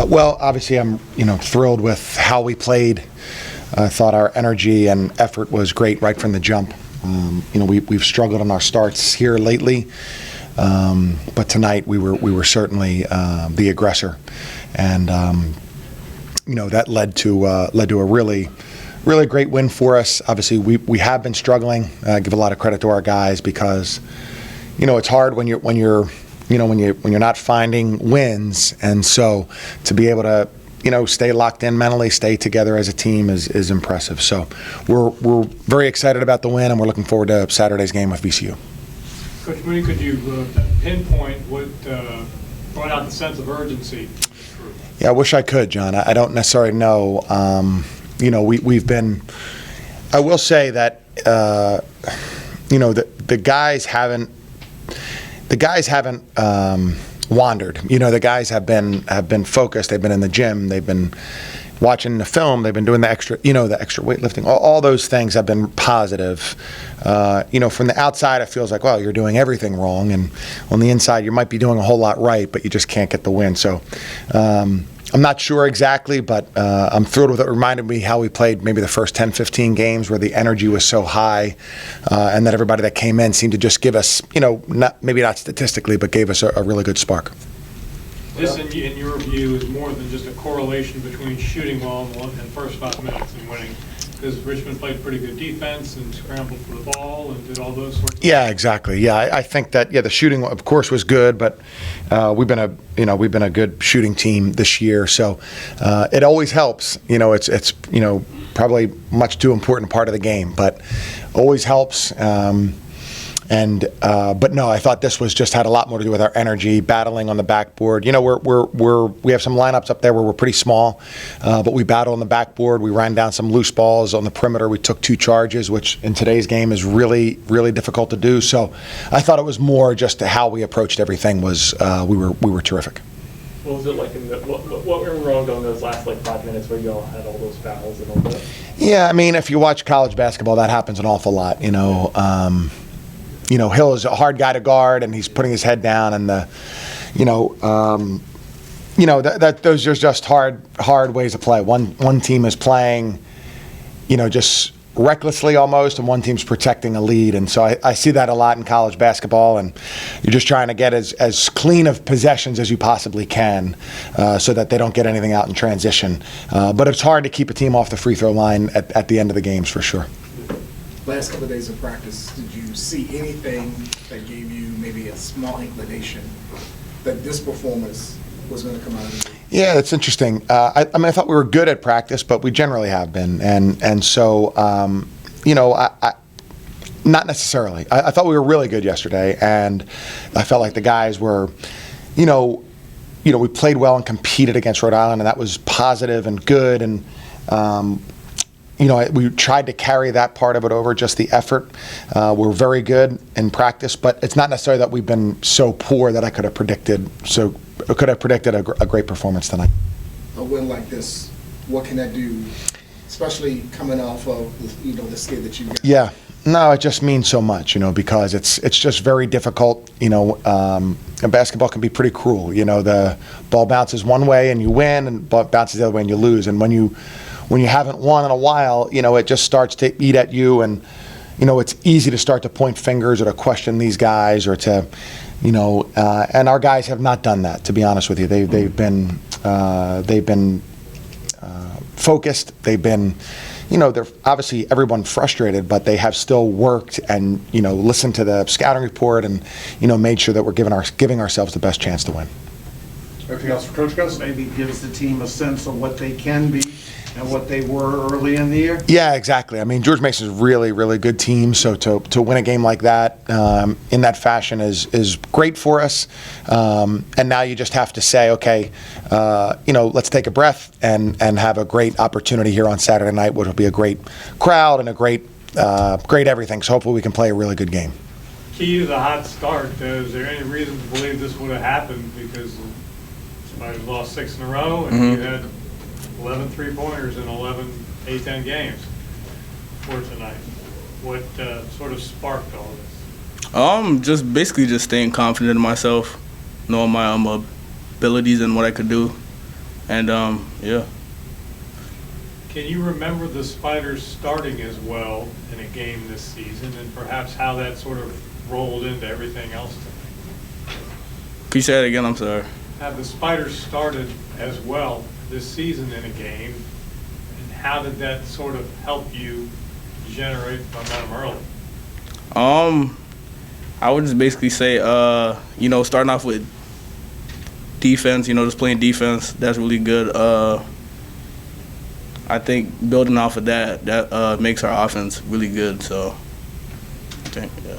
Well, obviously, I'm thrilled with how we played. I thought our energy and effort was great right from the jump. We've struggled on our starts here lately, but tonight we were certainly the aggressor, and that led to a really great win for us. Obviously, we have been struggling. I give a lot of credit to our guys because it's hard when you're not finding wins, and so to be able to stay locked in mentally, stay together as a team is impressive. So we're very excited about the win, and we're looking forward to Saturday's game with VCU. Coach Mooney, could you pinpoint what brought out the sense of urgency? Yeah, I wish I could, John. I don't necessarily know. We've been. I will say that the guys haven't. The guys haven't wandered. The guys have been focused. They've been in the gym. They've been watching the film. They've been doing the extra weightlifting. All those things have been positive. From the outside, it feels like, well, you're doing everything wrong, and on the inside, you might be doing a whole lot right, but you just can't get the win. So. I'm not sure exactly, but I'm thrilled with it. It reminded me how we played maybe the first 10, 15 games where the energy was so high, and that everybody that came in seemed to just give us, maybe not statistically, but gave us a really good spark. This, in your view, is more than just a correlation between shooting well in the first 5 minutes and winning. Because Richmond played pretty good defense and scrambled for the ball and did all those sorts of things. Yeah, exactly. Yeah, I think that the shooting of course was good, but we've been a good shooting team this year. So it always helps. It's probably much too important part of the game, but always helps. But no, I thought this was just had a lot more to do with our energy, battling on the backboard. We have some lineups up there where we're pretty small, but we battle on the backboard. We ran down some loose balls on the perimeter. We took 2 charges, which in today's game is really, really difficult to do. So I thought it was more just how we approached everything was we were terrific. What was it like what went wrong on those last 5 minutes where you all had all those fouls and all that? Yeah, I mean, if you watch college basketball, that happens an awful lot. Hill is a hard guy to guard, and he's putting his head down, and those are just hard ways to play. One team is playing, just recklessly almost, and one team's protecting a lead, and so I see that a lot in college basketball, and you're just trying to get as clean of possessions as you possibly can, so that they don't get anything out in transition. But it's hard to keep a team off the free throw line at the end of the games for sure. Last couple of days of practice, did you see anything that gave you maybe a small inclination that this performance was going to come out of it? Yeah, that's interesting. I thought we were good at practice, but we generally have been, and so not necessarily. I thought we were really good yesterday, and I felt like the guys were, we played well and competed against Rhode Island, and that was positive and good, and. We tried to carry that part of it over, just the effort. We're very good in practice, but it's not necessarily that we've been so poor that I could have predicted a great performance tonight. A win like this, what can that do, especially coming off of the skid that you got? Yeah, no, it just means so much, because it's just very difficult. Basketball can be pretty cruel. The ball bounces one way and you win, and ball bounces the other way and you lose. And when you haven't won in a while, it just starts to eat at you, and it's easy to start to point fingers or to question these guys or to, and our guys have not done that. To be honest with you, they've been focused. They've been, they're obviously everyone frustrated, but they have still worked and listened to the scouting report and made sure that we're giving ourselves the best chance to win. Anything else for Coach Gus? Maybe gives the team a sense of what they can be and what they were early in the year? Yeah, exactly. I mean, George Mason's a really, really good team, so to win a game like that in that fashion is great for us. And now you just have to say, okay, let's take a breath and have a great opportunity here on Saturday night, which will be a great crowd and a great everything. So hopefully we can play a really good game. Key to the hot start, is there any reason to believe this would have happened? Because somebody lost 6 in a row, and you had 11 3-pointers in 11 A-10 games for tonight. What sort of sparked all this? Just basically staying confident in myself, knowing my abilities and what I could do, And yeah. Can you remember the Spiders starting as well in a game this season, and perhaps how that sort of rolled into everything else tonight? Can you say that again? I'm sorry. Have the Spiders started as well this season in a game, and how did that sort of help you generate momentum early? I would just basically say, you know, starting off with defense, you know, just playing defense, that's really good. I think building off of that makes our offense really good. So I think, yeah.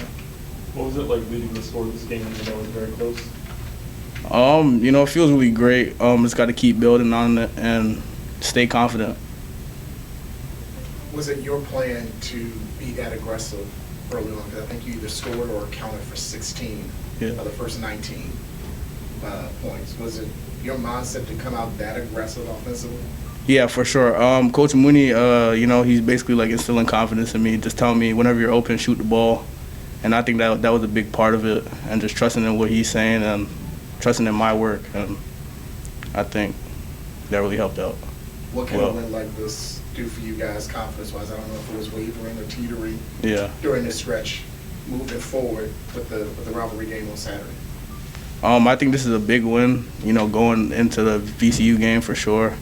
What was it like leading the score of this game, even though it was very close? You know, it feels really great. Just got to keep building on it and stay confident. Was it your plan to be that aggressive early on? Because I think you either scored or accounted for 16 of the first 19 points. Was it your mindset to come out that aggressive offensively? Yeah, for sure. Coach Mooney, you know, he's basically like instilling confidence in me, just telling me whenever you're open, shoot the ball. And I think that was a big part of it, and just trusting in what he's saying and trusting in my work. And I think that really helped out. What can a win like this do for you guys confidence-wise? I don't know if it was wavering or teetering during this stretch, moving forward with the rivalry game on Saturday. I think this is a big win, you know, going into the VCU game for sure.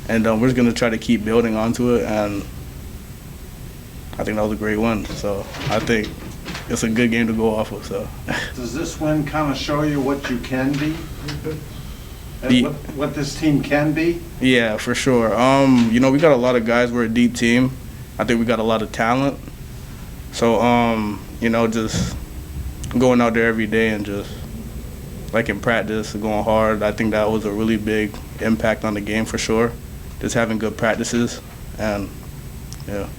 And we're just going to try to keep building onto it, and I think that was a great win. So I think it's a good game to go off of. So. Does this win kind of show you what you can be? And what this team can be? Yeah, for sure. You know, we got a lot of guys. We're a deep team. I think we got a lot of talent. So, you know, just going out there every day and just, like in practice, going hard, I think that was a really big impact on the game for sure. Just having good practices, and yeah.